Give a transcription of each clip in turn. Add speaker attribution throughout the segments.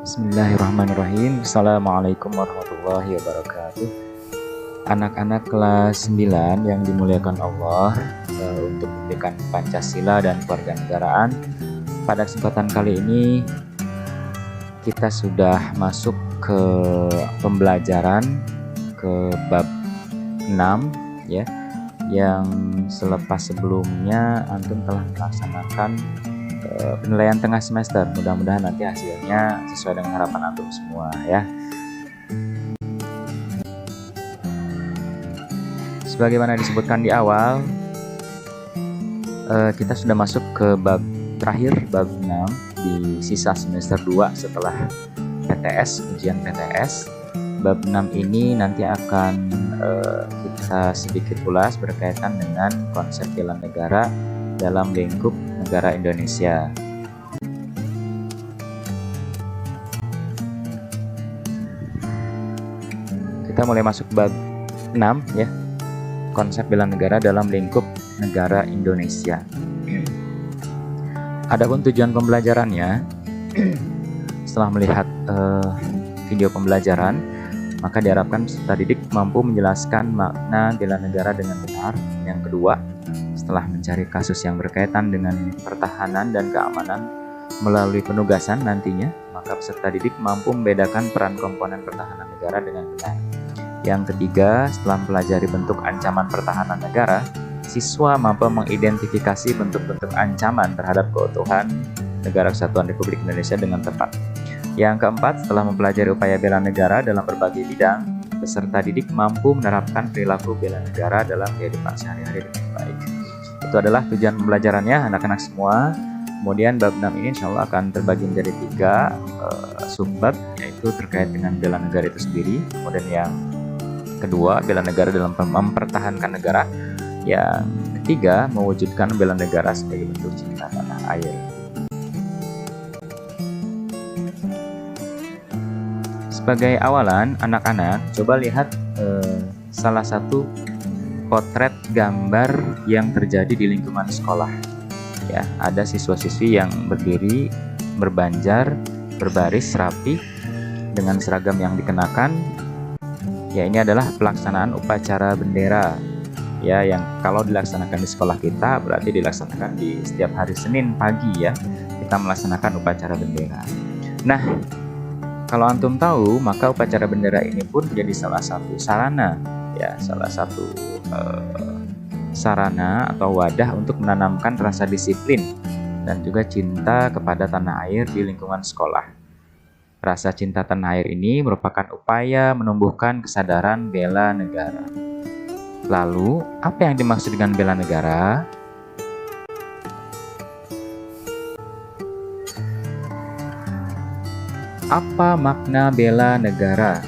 Speaker 1: Bismillahirrahmanirrahim. Assalamualaikum warahmatullahi wabarakatuh. Anak-anak kelas 9 yang dimuliakan Allah, untuk pendidikan Pancasila dan kewarganegaraan, pada kesempatan kali ini kita sudah masuk ke pembelajaran ke bab 6 ya, yang sebelumnya antum telah melaksanakan penilaian tengah semester. Mudah-mudahan nanti hasilnya sesuai dengan harapan antum semua ya. Sebagaimana disebutkan di awal, kita sudah masuk ke bab terakhir, bab 6 di sisa semester 2 setelah PTS, ujian PTS. Bab 6 ini nanti akan kita sedikit ulas berkaitan dengan konsep bela negara dalam lingkup negara Indonesia. Kita mulai masuk bab 6 ya, konsep bela negara dalam lingkup negara Indonesia. Adapun tujuan pembelajarannya, setelah melihat video pembelajaran, maka diharapkan peserta didik mampu menjelaskan makna bela negara dengan benar. Yang kedua, setelah mencari kasus yang berkaitan dengan pertahanan dan keamanan melalui penugasan nantinya, maka peserta didik mampu membedakan peran komponen pertahanan negara dengan benar. Yang ketiga, setelah mempelajari bentuk ancaman pertahanan negara, siswa mampu mengidentifikasi bentuk-bentuk ancaman terhadap keutuhan Negara Kesatuan Republik Indonesia dengan tepat. Yang keempat, setelah mempelajari upaya bela negara dalam berbagai bidang, peserta didik mampu menerapkan perilaku bela negara dalam kehidupan sehari-hari dengan baik. Itu adalah tujuan pembelajarannya anak-anak semua. Kemudian bab 6 ini insya Allah akan terbagi menjadi 3 subbab, yaitu terkait dengan bela negara itu sendiri. Kemudian yang kedua, bela negara dalam mempertahankan negara. Yang ketiga, mewujudkan bela negara sebagai bentuk cinta tanah air. Sebagai awalan, anak-anak coba lihat salah satu potret gambar yang terjadi di lingkungan sekolah. Ya, ada siswa-siswi yang berdiri, berbanjar, berbaris rapi dengan seragam yang dikenakan. Ya, ini adalah pelaksanaan upacara bendera. Ya, yang kalau dilaksanakan di sekolah kita berarti dilaksanakan di setiap hari Senin pagi ya. Kita melaksanakan upacara bendera. Nah, kalau antum tahu, maka upacara bendera ini pun menjadi salah satu sarana ya, salah satu sarana atau wadah untuk menanamkan rasa disiplin dan juga cinta kepada tanah air di lingkungan sekolah. Rasa cinta tanah air ini merupakan upaya menumbuhkan kesadaran bela negara. Lalu, apa yang dimaksud dengan bela negara? Apa makna bela negara?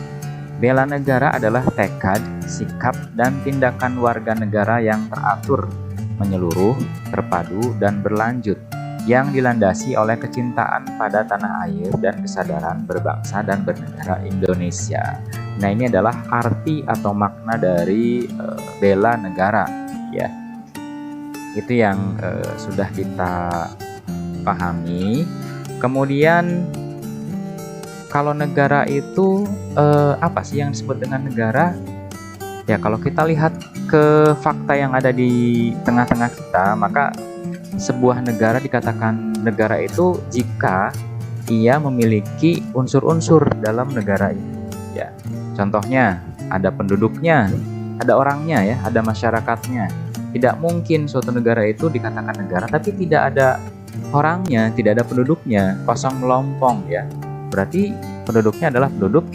Speaker 1: Bela negara adalah tekad, sikap, dan tindakan warga negara yang teratur, menyeluruh, terpadu, dan berlanjut, yang dilandasi oleh kecintaan pada tanah air dan kesadaran berbangsa dan bernegara Indonesia. Nah, ini adalah arti atau makna dari bela negara, ya. Itu yang sudah kita pahami. Kemudian, kalau negara itu apa sih yang disebut dengan negara? Ya, kalau kita lihat ke fakta yang ada di tengah-tengah kita, maka sebuah negara dikatakan negara itu jika ia memiliki unsur-unsur dalam negara itu. Ya, contohnya ada penduduknya, ada orangnya ya, ada masyarakatnya. Tidak mungkin suatu negara itu dikatakan negara tapi tidak ada orangnya, tidak ada penduduknya, kosong melompong ya. Berarti penduduknya adalah penduduk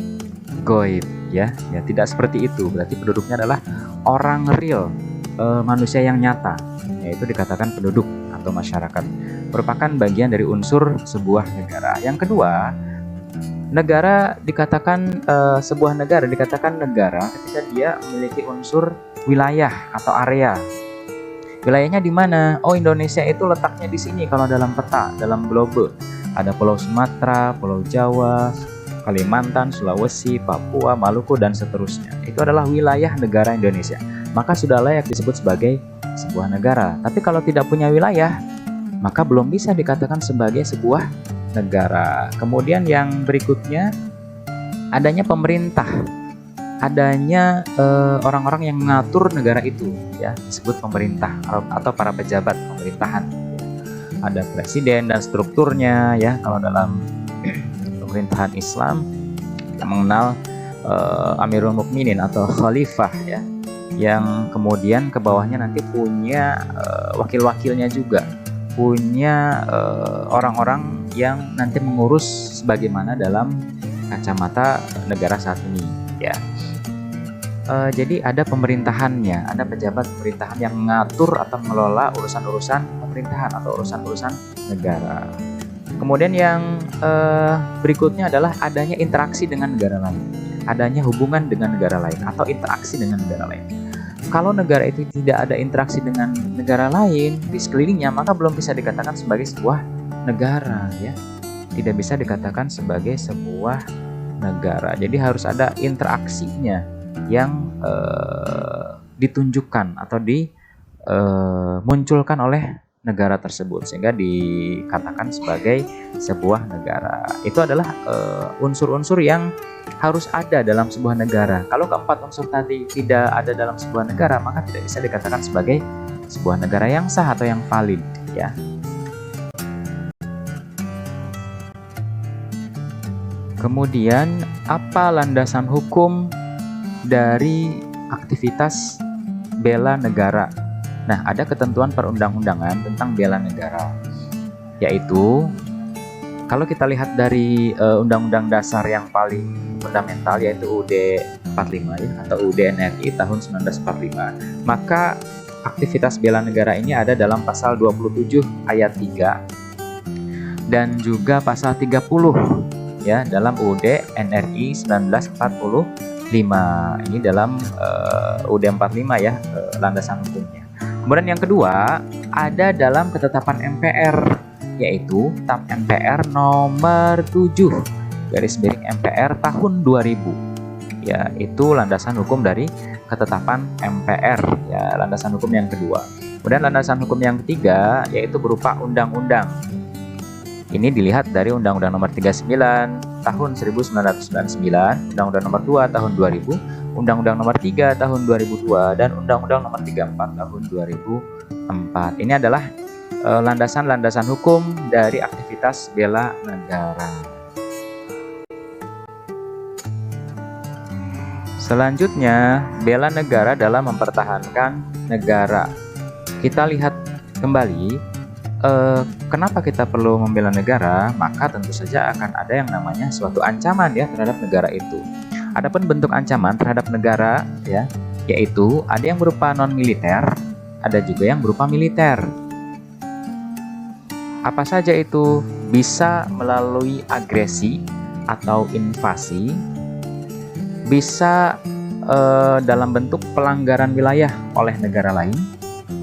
Speaker 1: goib ya, tidak seperti itu. Berarti penduduknya adalah orang real, manusia yang nyata, yaitu dikatakan penduduk atau masyarakat, merupakan bagian dari unsur sebuah negara. Yang kedua, negara dikatakan sebuah negara dikatakan negara ketika dia memiliki unsur wilayah atau area. Wilayahnya di mana? Oh, Indonesia itu letaknya di sini kalau dalam peta, dalam globe. Ada Pulau Sumatera, Pulau Jawa, Kalimantan, Sulawesi, Papua, Maluku, dan seterusnya. Itu adalah wilayah negara Indonesia. Maka sudah layak disebut sebagai sebuah negara. Tapi kalau tidak punya wilayah, maka belum bisa dikatakan sebagai sebuah negara. Kemudian yang berikutnya adanya pemerintah, adanya orang-orang yang mengatur negara itu, ya, disebut pemerintah atau para pejabat pemerintahan. Ada presiden dan strukturnya, ya. Kalau dalam pemerintahan Islam kita mengenal Amirul Mukminin atau Khalifah, ya, yang kemudian ke bawahnya nanti punya wakil-wakilnya juga, punya orang-orang yang nanti mengurus sebagaimana dalam kacamata negara saat ini, ya. Jadi ada pemerintahannya, ada pejabat pemerintahan yang mengatur atau mengelola urusan-urusan pemerintahan atau urusan-urusan negara. Kemudian yang berikutnya adalah adanya interaksi dengan negara lain, adanya hubungan dengan negara lain atau interaksi dengan negara lain. Kalau negara itu tidak ada interaksi dengan negara lain di sekelilingnya, maka belum bisa dikatakan sebagai sebuah negara, ya. Tidak bisa dikatakan sebagai sebuah negara. Jadi harus ada interaksinya yang ditunjukkan atau dimunculkan oleh negara tersebut sehingga dikatakan sebagai sebuah negara. Itu adalah unsur-unsur yang harus ada dalam sebuah negara. Kalau keempat unsur tadi tidak ada dalam sebuah negara, maka tidak bisa dikatakan sebagai sebuah negara yang sah atau yang valid, ya. Kemudian apa landasan hukum dari aktivitas bela negara? Nah, ada ketentuan perundang-undangan tentang bela negara, yaitu kalau kita lihat dari Undang-Undang Dasar yang paling fundamental, yaitu UUD 45, ya, atau UUD NRI tahun 1945, maka aktivitas bela negara ini ada dalam pasal 27 ayat 3 dan juga pasal 30, ya, dalam UUD NRI 1945. Ini dalam UUD 45, ya, landasan hukumnya. Kemudian yang kedua ada dalam ketetapan MPR, yaitu TAP MPR nomor 7 /MPR tahun 2000. Ya, itu landasan hukum dari ketetapan MPR, ya, landasan hukum yang kedua. Kemudian landasan hukum yang ketiga yaitu berupa undang-undang. Ini dilihat dari Undang-Undang Nomor 39 tahun 1999, Undang-Undang Nomor 2 tahun 2000, Undang-Undang Nomor 3 tahun 2002, dan Undang-Undang Nomor 34 tahun 2004. Ini adalah landasan-landasan hukum dari aktivitas bela negara. Selanjutnya, bela negara dalam mempertahankan negara. Kita lihat kembali kenapa kita perlu membela negara, maka tentu saja akan ada yang namanya suatu ancaman, ya, terhadap negara itu. Adapun bentuk ancaman terhadap negara, ya, yaitu ada yang berupa non-militer, ada juga yang berupa militer. Apa saja itu? Bisa melalui agresi atau invasi, bisa dalam bentuk pelanggaran wilayah oleh negara lain.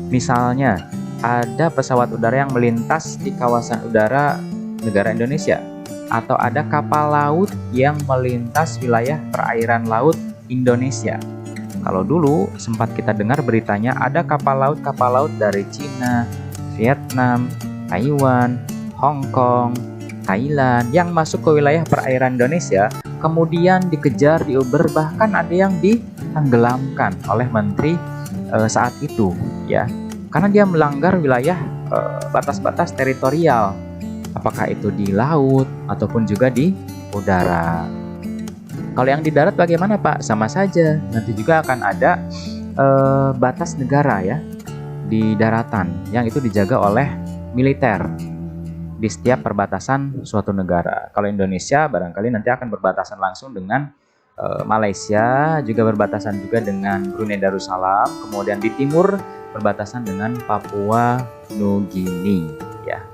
Speaker 1: Misalnya, ada pesawat udara yang melintas di kawasan udara negara Indonesia, atau ada kapal laut yang melintas wilayah perairan laut Indonesia. Kalau dulu sempat kita dengar beritanya ada kapal laut dari Cina, Vietnam, Taiwan, Hong Kong, Thailand yang masuk ke wilayah perairan Indonesia, kemudian dikejar, diuber, bahkan ada yang ditenggelamkan oleh menteri saat itu, ya. Karena dia melanggar wilayah batas-batas teritorial, apakah itu di laut ataupun juga di udara. Kalau yang di darat bagaimana, Pak? Sama saja, nanti juga akan ada batas negara, ya, di daratan yang itu dijaga oleh militer di setiap perbatasan suatu negara. Kalau Indonesia barangkali nanti akan berbatasan langsung dengan Malaysia, juga berbatasan juga dengan Brunei Darussalam, kemudian di timur berbatasan dengan Papua Nugini, ya.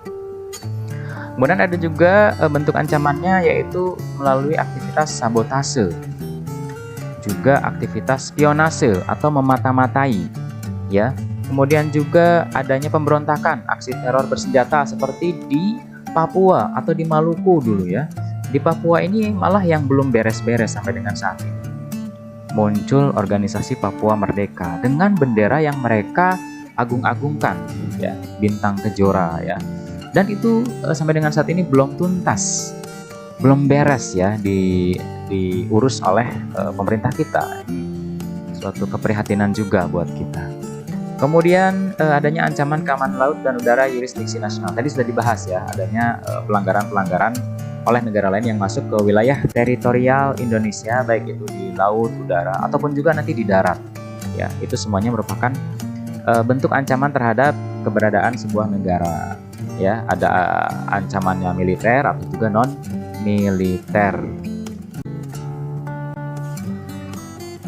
Speaker 1: Kemudian ada juga bentuk ancamannya yaitu melalui aktivitas sabotase, juga aktivitas spionase atau memata-matai, ya. Kemudian juga adanya pemberontakan, aksi teror bersenjata seperti di Papua atau di Maluku dulu, ya. Di Papua ini malah yang belum beres-beres sampai dengan saat ini. Muncul organisasi Papua Merdeka dengan bendera yang mereka agung-agungkan, ya, bintang kejora, ya. Dan itu sampai dengan saat ini belum tuntas, belum beres ya diurus oleh pemerintah kita. Suatu keprihatinan juga buat kita. Kemudian adanya ancaman keamanan laut dan udara yurisdiksi nasional. Tadi sudah dibahas ya, adanya pelanggaran-pelanggaran oleh negara lain yang masuk ke wilayah teritorial Indonesia, baik itu di laut, udara, ataupun juga nanti di darat. Ya, itu semuanya merupakan bentuk ancaman terhadap keberadaan sebuah negara. Ya, ada ancamannya militer atau juga non militer.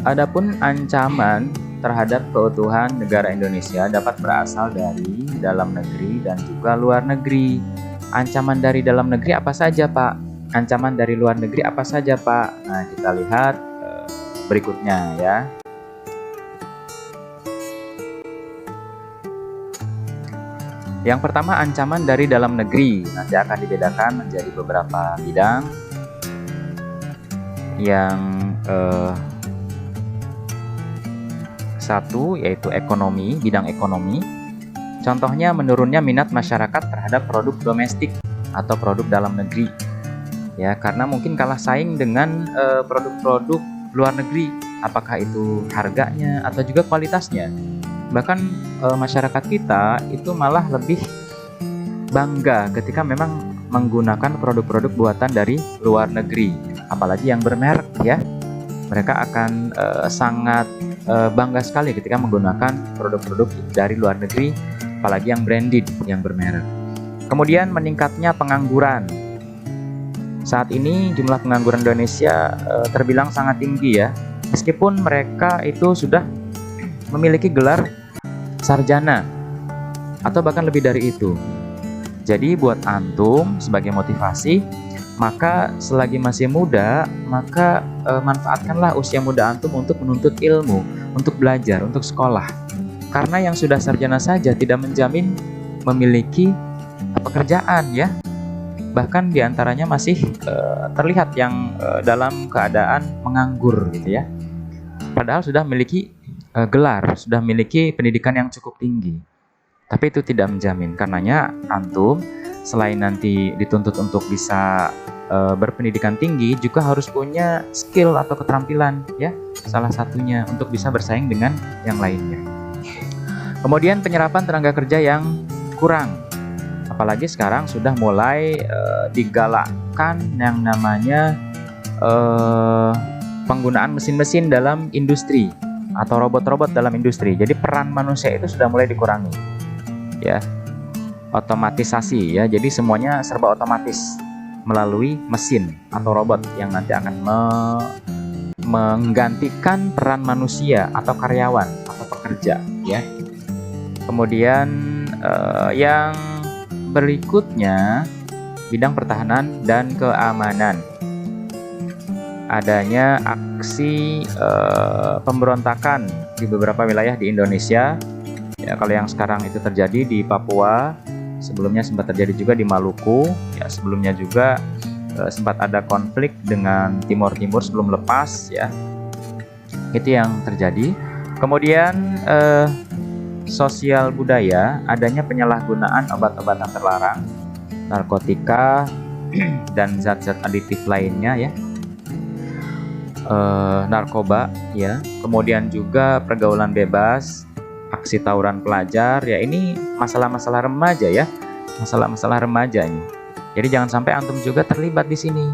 Speaker 1: Adapun ancaman terhadap keutuhan negara Indonesia dapat berasal dari dalam negeri dan juga luar negeri. Ancaman dari dalam negeri apa saja, Pak? Ancaman dari luar negeri apa saja, Pak? Nah, kita lihat berikutnya ya. Yang pertama, ancaman dari dalam negeri. Nanti akan dibedakan menjadi beberapa bidang. Yang satu yaitu ekonomi, bidang ekonomi. Contohnya menurunnya minat masyarakat terhadap produk domestik atau produk dalam negeri. Ya, karena mungkin kalah saing dengan produk-produk luar negeri, apakah itu harganya atau juga kualitasnya. Bahkan masyarakat kita itu malah lebih bangga ketika memang menggunakan produk-produk buatan dari luar negeri, apalagi yang bermerek ya. Mereka akan sangat bangga sekali ketika menggunakan produk-produk dari luar negeri, apalagi yang branded, yang bermerek. Kemudian meningkatnya pengangguran. Saat ini jumlah pengangguran Indonesia terbilang sangat tinggi ya, meskipun mereka itu sudah memiliki gelar sarjana atau bahkan lebih dari itu. Jadi buat antum sebagai motivasi, maka selagi masih muda, maka manfaatkanlah usia muda antum untuk menuntut ilmu, untuk belajar, untuk sekolah. Karena yang sudah sarjana saja tidak menjamin memiliki pekerjaan ya. Bahkan diantaranya masih terlihat yang dalam keadaan menganggur gitu ya. Padahal sudah memiliki gelar, sudah memiliki pendidikan yang cukup tinggi. Tapi itu tidak menjamin. Karenanya antum selain nanti dituntut untuk bisa berpendidikan tinggi, juga harus punya skill atau keterampilan ya, salah satunya untuk bisa bersaing dengan yang lainnya. Kemudian penyerapan tenaga kerja yang kurang, apalagi sekarang sudah mulai digalakkan yang namanya penggunaan mesin-mesin dalam industri atau robot-robot dalam industri. Jadi peran manusia itu sudah mulai dikurangi ya, otomatisasi ya, jadi semuanya serba otomatis melalui mesin atau robot yang nanti akan menggantikan peran manusia atau karyawan atau pekerja ya. Kemudian yang berikutnya bidang pertahanan dan keamanan. Adanya aksi pemberontakan di beberapa wilayah di Indonesia. Ya, kalau yang sekarang itu terjadi di Papua, sebelumnya sempat terjadi juga di Maluku, ya sebelumnya juga sempat ada konflik dengan Timur sebelum lepas ya. Itu yang terjadi. Kemudian sosial budaya, adanya penyalahgunaan obat-obatan terlarang, narkotika dan zat-zat aditif lainnya ya. Narkoba ya. Kemudian juga pergaulan bebas, aksi tawuran pelajar ya, ini masalah-masalah remaja ya, masalah-masalah remaja ini. Jadi jangan sampai antum juga terlibat di sini,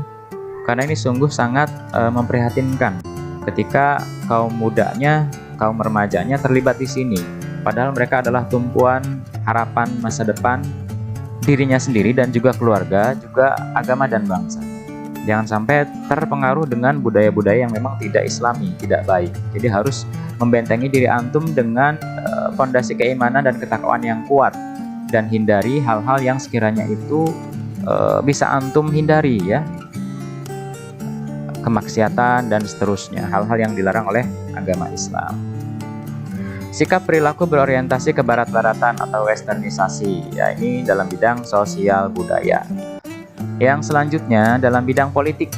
Speaker 1: karena ini sungguh sangat memprihatinkan ketika kaum mudanya, kaum remajanya terlibat di sini. Padahal mereka adalah tumpuan harapan masa depan dirinya sendiri dan juga keluarga, juga agama dan bangsa. Jangan sampai terpengaruh dengan budaya-budaya yang memang tidak islami, tidak baik. Jadi harus membentengi diri antum dengan fondasi keimanan dan ketakwaan yang kuat, dan hindari hal-hal yang sekiranya itu bisa antum hindari ya, kemaksiatan dan seterusnya, hal-hal yang dilarang oleh agama Islam. Sikap perilaku berorientasi ke barat-baratan atau westernisasi ya, ini dalam bidang sosial budaya. Yang selanjutnya dalam bidang politik,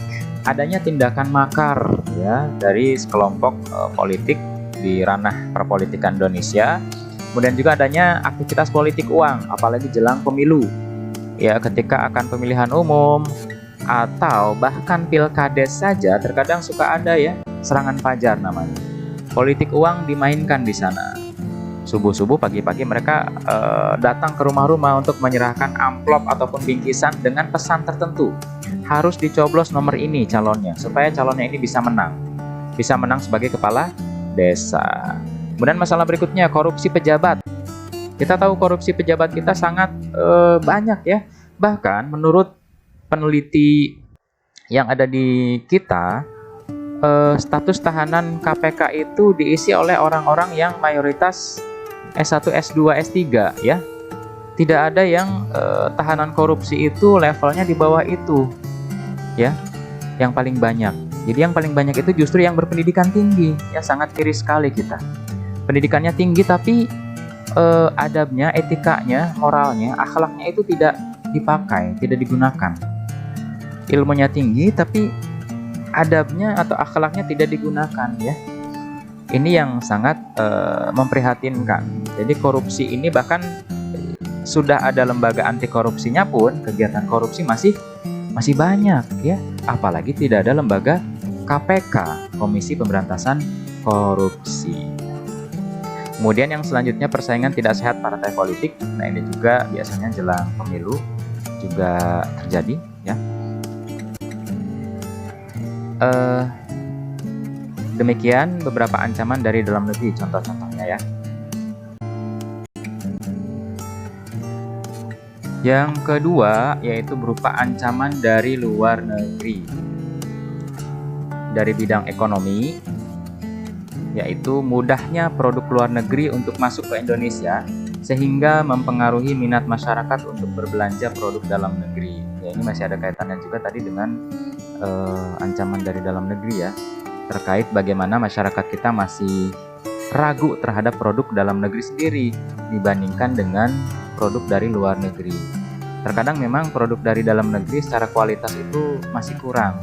Speaker 1: adanya tindakan makar ya dari sekelompok politik di ranah perpolitikan Indonesia. Kemudian juga adanya aktivitas politik uang, apalagi jelang pemilu ya ketika akan pemilihan umum atau bahkan pilkades saja terkadang suka ada ya serangan fajar namanya. Politik uang dimainkan di sana. Subuh-subuh pagi-pagi mereka datang ke rumah-rumah untuk menyerahkan amplop ataupun bingkisan dengan pesan tertentu. Harus dicoblos nomor ini calonnya supaya calonnya ini bisa menang sebagai kepala desa. Kemudian masalah berikutnya, korupsi pejabat. Kita tahu korupsi pejabat kita sangat banyak ya. Bahkan menurut peneliti yang ada di kita, status tahanan KPK itu diisi oleh orang-orang yang mayoritas S1, S2, S3 ya. Tidak ada yang tahanan korupsi itu levelnya di bawah itu ya. Yang paling banyak. Jadi yang paling banyak itu justru yang berpendidikan tinggi ya, sangat miris sekali kita. Pendidikannya tinggi tapi adabnya, etikanya, moralnya, akhlaknya itu tidak dipakai, tidak digunakan. Ilmunya tinggi tapi adabnya atau akhlaknya tidak digunakan ya. Ini yang sangat memprihatinkan. Jadi korupsi ini bahkan sudah ada lembaga anti korupsinya pun kegiatan korupsi masih banyak ya. Apalagi tidak ada lembaga KPK, Komisi Pemberantasan Korupsi. Kemudian yang selanjutnya persaingan tidak sehat partai politik. Nah ini juga biasanya jelang pemilu juga terjadi ya. Demikian beberapa ancaman dari dalam negeri, contoh-contohnya ya. Yang kedua yaitu berupa ancaman dari luar negeri. Dari bidang ekonomi, yaitu mudahnya produk luar negeri untuk masuk ke Indonesia sehingga mempengaruhi minat masyarakat untuk berbelanja produk dalam negeri. Ya, ini masih ada kaitannya juga tadi dengan ancaman dari dalam negeri ya, terkait bagaimana masyarakat kita masih ragu terhadap produk dalam negeri sendiri dibandingkan dengan produk dari luar negeri. Terkadang memang produk dari dalam negeri secara kualitas itu masih kurang.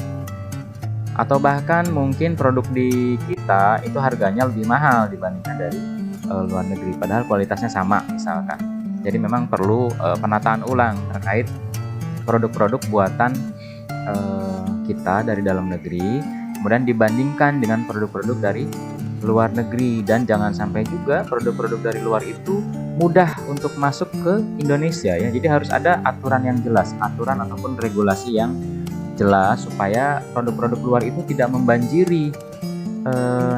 Speaker 1: Atau bahkan mungkin produk di kita itu harganya lebih mahal dibandingkan dari luar negeri, padahal kualitasnya sama misalkan. Jadi memang perlu penataan ulang terkait produk-produk buatan kita dari dalam negeri, kemudian dibandingkan dengan produk-produk dari luar negeri. Dan jangan sampai juga produk-produk dari luar itu mudah untuk masuk ke Indonesia ya. Jadi harus ada aturan yang jelas, aturan ataupun regulasi yang jelas supaya produk-produk luar itu tidak membanjiri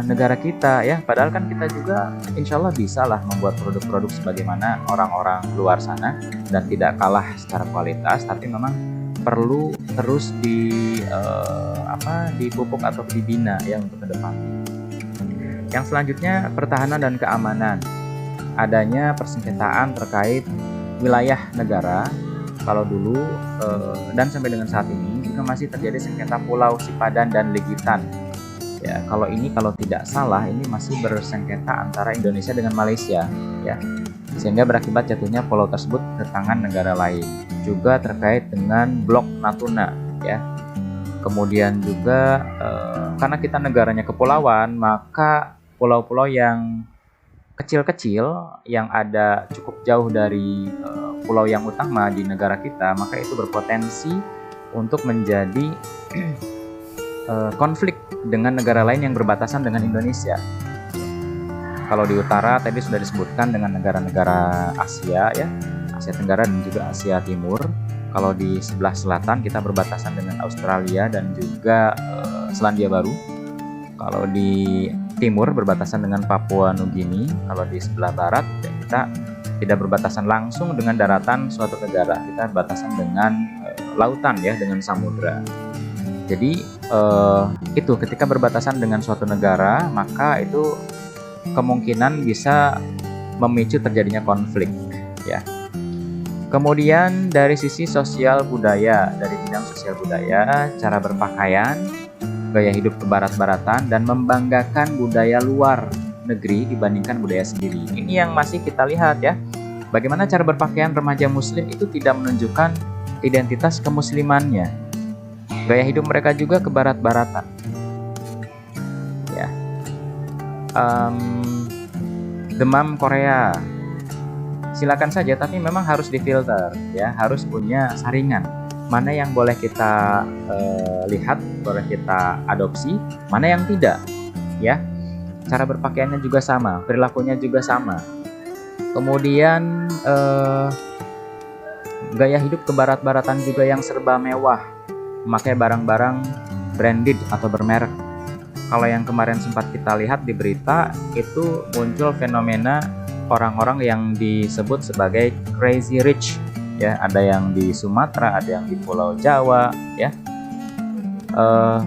Speaker 1: negara kita ya. Padahal kan kita juga insya Allah bisa lah membuat produk-produk sebagaimana orang-orang luar sana dan tidak kalah secara kualitas, tapi memang perlu terus dipupuk atau dibina ya untuk ke depan. Yang selanjutnya pertahanan dan keamanan. Adanya persengketaan terkait wilayah negara. Kalau dulu dan sampai dengan saat ini juga masih terjadi sengketa Pulau Sipadan dan Legitan. Ya, kalau tidak salah ini masih bersengketa antara Indonesia dengan Malaysia ya. Sehingga berakibat jatuhnya pulau tersebut ke tangan negara lain. Juga terkait dengan Blok Natuna ya. Kemudian juga karena kita negaranya kepulauan, maka pulau-pulau yang kecil-kecil yang ada cukup jauh dari pulau yang utama di negara kita, maka itu berpotensi untuk menjadi konflik dengan negara lain yang berbatasan dengan Indonesia. Kalau di utara tadi sudah disebutkan dengan negara-negara Asia ya, Asia Tenggara dan juga Asia Timur. Kalau di sebelah selatan kita berbatasan dengan Australia dan juga Selandia Baru. Kalau di timur berbatasan dengan Papua Nugini. Kalau di sebelah barat ya, kita tidak berbatasan langsung dengan daratan suatu negara, kita berbatasan dengan lautan ya, dengan samudra. Jadi itu ketika berbatasan dengan suatu negara, maka itu kemungkinan bisa memicu terjadinya konflik ya. Kemudian dari sisi sosial budaya, dari bidang sosial budaya, cara berpakaian, gaya hidup kebarat-baratan, dan membanggakan budaya luar negeri dibandingkan budaya sendiri. Ini yang masih kita lihat ya. Bagaimana cara berpakaian remaja muslim itu tidak menunjukkan identitas kemuslimannya. Gaya hidup mereka juga kebarat-baratan. Ya. Demam Korea. silakan saja, tapi memang harus difilter ya, harus punya saringan. Mana yang boleh kita lihat, boleh kita adopsi, mana yang tidak ya. Cara berpakaiannya juga sama, perilakunya juga sama. Kemudian gaya hidup kebarat-baratan juga yang serba mewah, memakai barang-barang branded atau bermerek. Kalau yang kemarin sempat kita lihat di berita, itu muncul fenomena orang-orang yang disebut sebagai crazy rich ya, ada yang di Sumatera, ada yang di Pulau Jawa ya.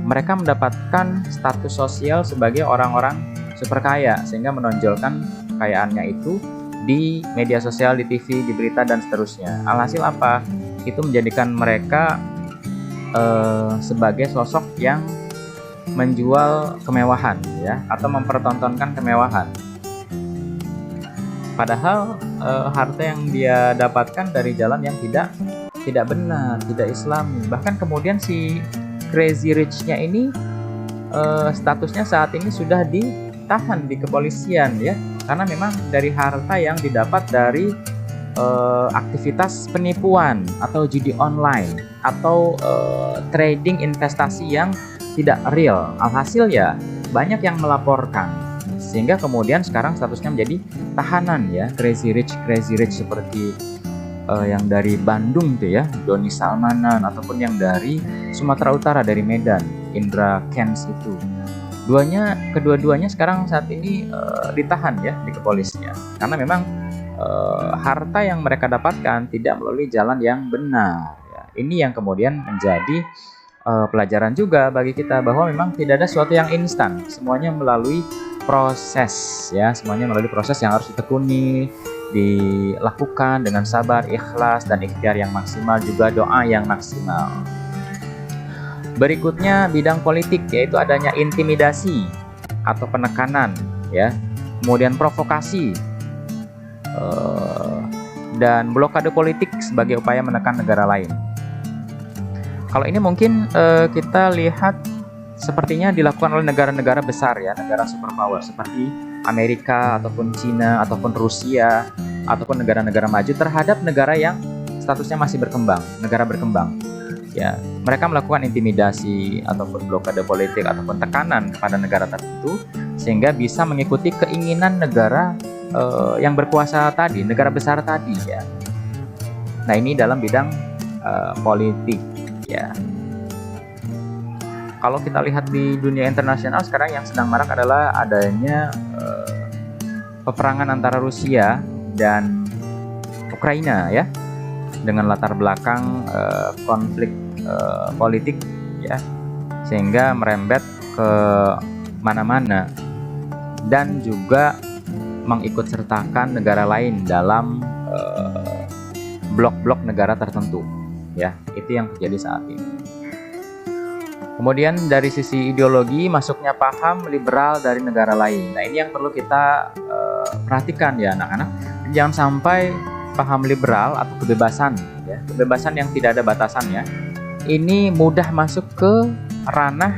Speaker 1: Mereka mendapatkan status sosial sebagai orang-orang super kaya, sehingga menonjolkan kekayaannya itu di media sosial, di TV, di berita, dan seterusnya. Alhasil apa? Itu menjadikan mereka sebagai sosok yang menjual kemewahan ya, atau mempertontonkan kemewahan. Padahal harta yang dia dapatkan dari jalan yang tidak benar, tidak islami. Bahkan kemudian si crazy rich-nya ini statusnya saat ini sudah ditahan di kepolisian ya, karena memang dari harta yang didapat dari aktivitas penipuan atau judi online atau trading investasi yang tidak real. Alhasil ya banyak yang melaporkan, sehingga kemudian sekarang statusnya menjadi tahanan ya, crazy rich seperti yang dari Bandung tuh ya, Doni Salmanan, ataupun yang dari Sumatera Utara, dari Medan, Indra Kents itu. Kedua-duanya sekarang saat ini ditahan ya di kepolisian, karena memang harta yang mereka dapatkan tidak melalui jalan yang benar ya. Ini yang kemudian menjadi pelajaran juga bagi kita, bahwa memang tidak ada sesuatu yang instan, semuanya melalui proses ya, semuanya melalui proses yang harus ditekuni, dilakukan dengan sabar, ikhlas, dan ikhtiar yang maksimal, juga doa yang maksimal. Berikutnya bidang politik, yaitu adanya intimidasi atau penekanan ya, kemudian provokasi dan blokade politik sebagai upaya menekan negara lain. Kalau ini mungkin kita lihat sepertinya dilakukan oleh negara-negara besar ya, negara superpower seperti Amerika ataupun Cina ataupun Rusia ataupun negara-negara maju terhadap negara yang statusnya masih berkembang, negara berkembang. Ya, mereka melakukan intimidasi ataupun blokade politik ataupun tekanan kepada negara tertentu sehingga bisa mengikuti keinginan negara yang berkuasa tadi, negara besar tadi ya. Nah, ini dalam bidang politik ya. Kalau kita lihat di dunia internasional sekarang yang sedang marak adalah adanya peperangan antara Rusia dan Ukraina ya, dengan latar belakang konflik politik ya, sehingga merembet ke mana-mana dan juga mengikut sertakan negara lain dalam blok-blok negara tertentu ya. Itu yang terjadi saat ini. Kemudian dari sisi ideologi, masuknya paham liberal dari negara lain. Nah, ini yang perlu kita perhatikan ya anak-anak. Jangan sampai paham liberal atau kebebasan ya, kebebasan yang tidak ada batasannya, ini mudah masuk ke ranah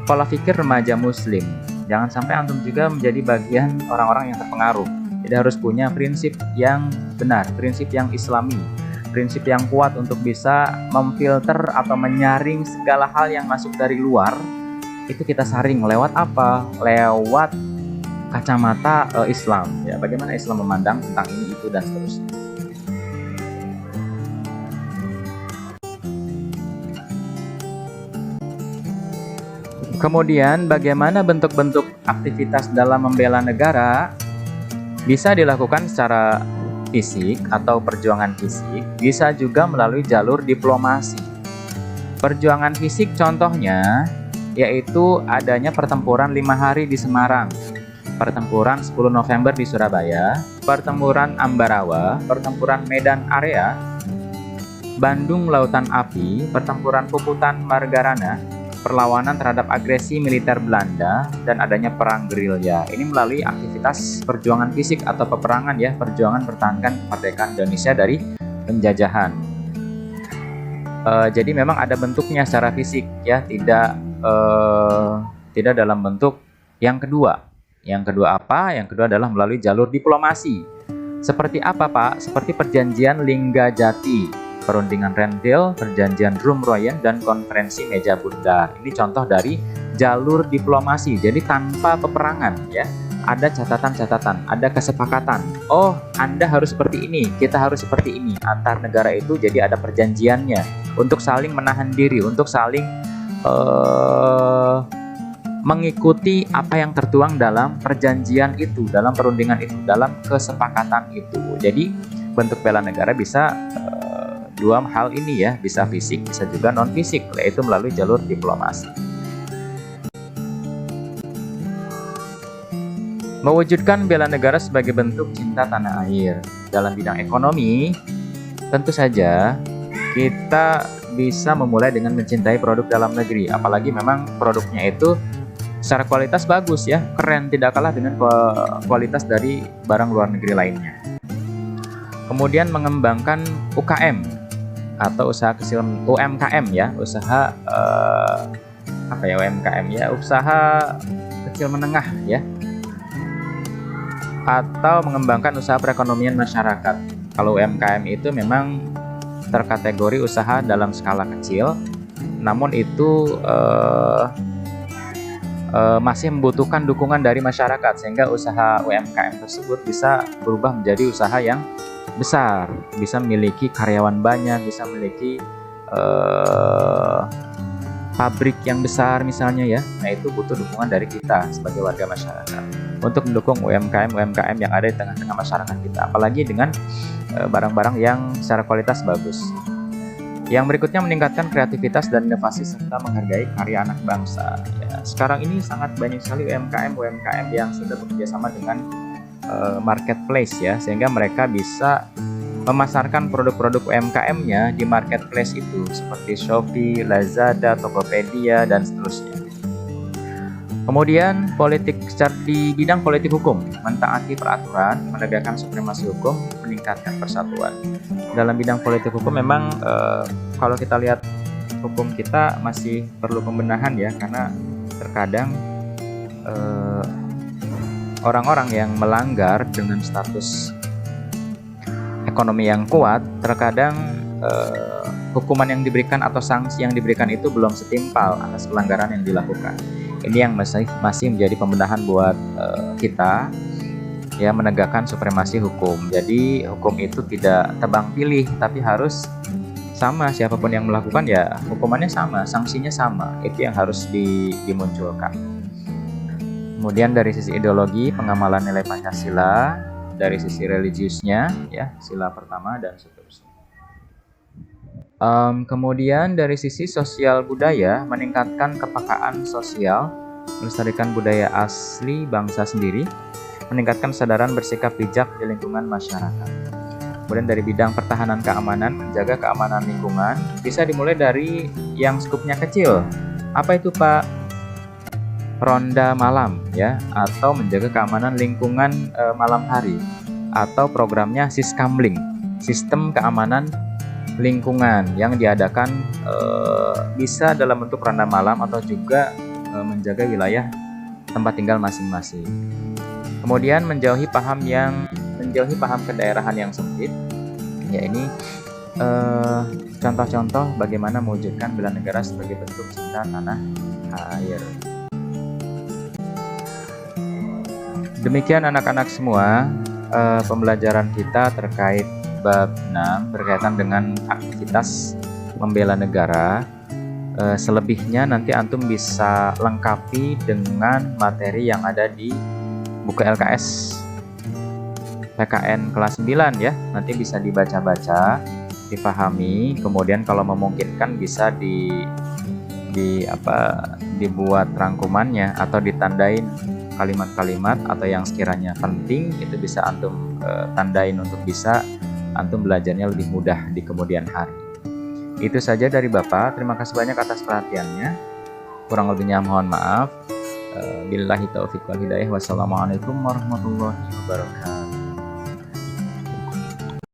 Speaker 1: pola pikir remaja muslim. Jangan sampai antum juga menjadi bagian orang-orang yang terpengaruh. Jadi harus punya prinsip yang benar, prinsip yang islami, prinsip yang kuat untuk bisa memfilter atau menyaring segala hal yang masuk dari luar. Itu kita saring lewat apa? Lewat kacamata Islam ya, bagaimana Islam memandang tentang ini, itu, dan seterusnya. Kemudian bagaimana bentuk-bentuk aktivitas dalam membela negara? Bisa dilakukan secara fisik atau perjuangan fisik, bisa juga melalui jalur diplomasi. Perjuangan fisik contohnya yaitu adanya pertempuran 5 hari di Semarang, pertempuran 10 November di Surabaya, pertempuran Ambarawa, pertempuran Medan Area, Bandung Lautan Api, pertempuran Puputan Margarana, perlawanan terhadap agresi militer Belanda, dan adanya perang gerilya. Ini melalui aktivitas perjuangan fisik atau peperangan ya, perjuangan pertahankan kemerdekaan Indonesia dari penjajahan. Jadi memang ada bentuknya secara fisik ya, tidak dalam bentuk yang kedua. Yang kedua apa? Yang kedua adalah melalui jalur diplomasi. Seperti apa, Pak? Seperti perjanjian Linggajati, perundingan Renville, perjanjian Rumroyen, dan konferensi Meja Bundar. Ini contoh dari jalur diplomasi, jadi tanpa peperangan ya. Ada catatan-catatan, ada kesepakatan. Oh, Anda harus seperti ini, kita harus seperti ini. Antar negara itu jadi ada perjanjiannya untuk saling menahan diri, untuk saling mengikuti apa yang tertuang dalam perjanjian itu, dalam perundingan itu, dalam kesepakatan itu. Jadi bentuk bela negara bisa dua hal ini ya, bisa fisik, bisa juga non fisik, yaitu melalui jalur diplomasi. Mewujudkan bela negara sebagai bentuk cinta tanah air. Dalam bidang ekonomi, tentu saja kita bisa memulai dengan mencintai produk dalam negeri, apalagi memang produknya itu secara kualitas bagus ya, keren, tidak kalah dengan kualitas dari barang luar negeri lainnya. Kemudian mengembangkan UKM atau usaha kecil, UMKM ya, usaha UMKM ya, usaha kecil menengah ya, atau mengembangkan usaha perekonomian masyarakat. Kalau UMKM itu memang terkategori usaha dalam skala kecil, namun itu masih membutuhkan dukungan dari masyarakat, sehingga usaha UMKM tersebut bisa berubah menjadi usaha yang besar, bisa memiliki karyawan banyak, bisa memiliki pabrik yang besar misalnya ya. Nah, itu butuh dukungan dari kita sebagai warga masyarakat untuk mendukung UMKM yang ada di tengah-tengah masyarakat kita, apalagi dengan barang-barang yang secara kualitas bagus. Yang berikutnya meningkatkan kreativitas dan inovasi serta menghargai karya anak bangsa. Ya, sekarang ini sangat banyak sekali UMKM yang sudah bekerjasama dengan marketplace ya, sehingga mereka bisa memasarkan produk-produk UMKM-nya di marketplace itu seperti Shopee, Lazada, Tokopedia, dan seterusnya. Kemudian di bidang politik hukum, mentaati peraturan, menegakkan supremasi hukum, meningkatkan persatuan. Dalam bidang politik hukum memang kalau kita lihat hukum kita masih perlu pembenahan ya, karena terkadang orang-orang yang melanggar dengan status ekonomi yang kuat, terkadang hukuman yang diberikan atau sanksi yang diberikan itu belum setimpal atas pelanggaran yang dilakukan. Ini yang masih menjadi pembenahan buat kita ya, menegakkan supremasi hukum. Jadi hukum itu tidak tebang pilih, tapi harus sama, siapapun yang melakukan ya hukumannya sama, sanksinya sama. Itu yang harus dimunculkan. Kemudian dari sisi ideologi, pengamalan nilai Pancasila, dari sisi religiusnya ya, sila pertama dan seterusnya. Kemudian dari sisi sosial budaya, meningkatkan kepekaan sosial, melestarikan budaya asli bangsa sendiri, meningkatkan kesadaran bersikap bijak di lingkungan masyarakat. Kemudian dari bidang pertahanan keamanan, menjaga keamanan lingkungan, bisa dimulai dari yang skupnya kecil. Apa itu, Pak? Ronda malam ya, atau menjaga keamanan lingkungan malam hari, atau programnya Siskamling, sistem keamanan lingkungan yang diadakan bisa dalam bentuk ronda malam atau juga menjaga wilayah tempat tinggal masing-masing. Kemudian menjauhi paham kedaerahan yang sempit. Ya, ini contoh-contoh bagaimana mewujudkan bela negara sebagai bentuk cinta tanah air. Demikian anak-anak semua, pembelajaran kita terkait bab 6 berkaitan dengan aktivitas membela negara. Selebihnya nanti antum bisa lengkapi dengan materi yang ada di buku LKS PKN kelas 9 ya. Nanti bisa dibaca-baca, dipahami, kemudian kalau memungkinkan bisa dibuat rangkumannya atau ditandain kalimat-kalimat atau yang sekiranya penting, itu bisa antum tandain untuk bisa antum belajarnya lebih mudah di kemudian hari. Itu saja dari Bapak. Terima kasih banyak atas perhatiannya. Kurang lebihnya mohon maaf. Billahi taufiq wal hidayah. Wassalamualaikum warahmatullahi wabarakatuh.